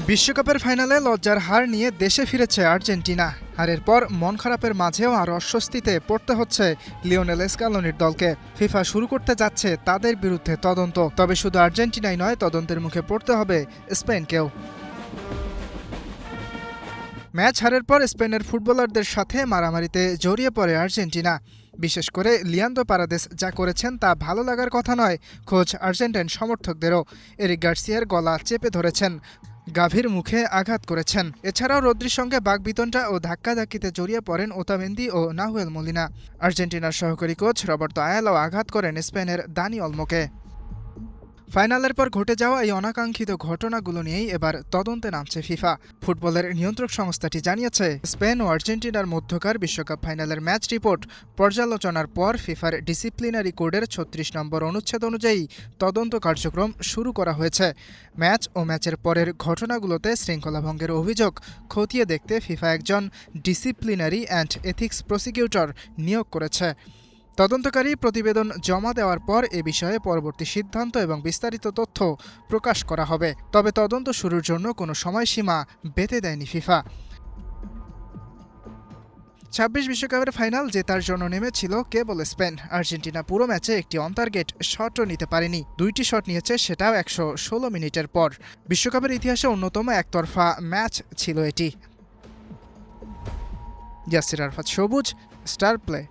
বিশ্বকাপের ফাইনালে লজ্জার হার নিয়ে দেশে ফিরেছে আর্জেন্টিনা। হারের পর মন খারাপের মাঝেও আর অস্বস্তিতে পড়তে হচ্ছে লিওনেল স্কালোনির দলকে। ফিফা শুরু করতে যাচ্ছে তাদের বিরুদ্ধে তদন্ত। তবে শুধু আর্জেন্টিনাই নয়, তদন্তের মুখে পড়তে হবে স্পেনকেও। ম্যাচ হারের পর স্পেনের ফুটবলারদের সাথে মারামারিতে জড়িয়ে পড়ে আর্জেন্টিনা। বিশেষ করে লিয়ান্দ্রো পারাদেস যা করেছেন তা ভালো লাগার কথা নয় খোঁজ আর্জেন্টাইন সমর্থকদেরও। এরিক গার্সিয়ার গলা চেপে ধরেছেন, গাভীর মুখে আঘাত করেছেন। এছাড়াও রদ্রির সঙ্গে বাগবিতণ্ডা ও ধাক্কাধাক্কিতে জড়িয়ে পড়েন ওতামেন্দি ও নাহুয়েল মলিনা। আর্জেন্টিনার সহকারী কোচ রবার্তো আয়ালাও আঘাত করেন স্পেনের দানি অলমোকে। ফাইনালের পর ঘটে যাওয়া এই অনাকাঙ্ক্ষিত ঘটনাগুলো নিয়েই এবার তদন্তে নামছে ফিফা। ফুটবলের নিয়ন্ত্রক সংস্থাটি জানিয়েছে, স্পেন ও আর্জেন্টিনার মধ্যকার বিশ্বকাপ ফাইনালের ম্যাচ রিপোর্ট পর্যালোচনার পর ফিফার ডিসিপ্লিনারি কোডের ৩৬ নম্বর অনুচ্ছেদ অনুযায়ী তদন্ত কার্যক্রম শুরু করা হয়েছে। ম্যাচ ও ম্যাচের পরের ঘটনাগুলোতে শৃঙ্খলাভঙ্গের অভিযোগ খতিয়ে দেখতে ফিফা একজন ডিসিপ্লিনারি অ্যান্ড এথিক্স প্রসিকিউটর নিয়োগ করেছে। তদন্তকারী প্রতিবেদন জমা দেওয়ার পর এ বিষয়ে পরবর্তী সিদ্ধান্ত এবং বিস্তারিত তথ্য প্রকাশ করা হবে। তবে তদন্ত শুরুর জন্য কোনো সময়সীমা বেঁধে দেয়নি ফিফা। ২৬ বিশ্বকাপের ফাইনাল জেতার জন্য নেমেছিল কেবল স্পেন। আর্জেন্টিনা পুরো ম্যাচে একটি অনটার্গেট শটও নিতে পারেনি। ২টি শট নিয়েছে, সেটাও ১১৬ মিনিটের পর। বিশ্বকাপের ইতিহাসে অন্যতম একতরফা ম্যাচ ছিল এটি। ইয়াসির আরাফাত সবুজ, স্টার প্লে।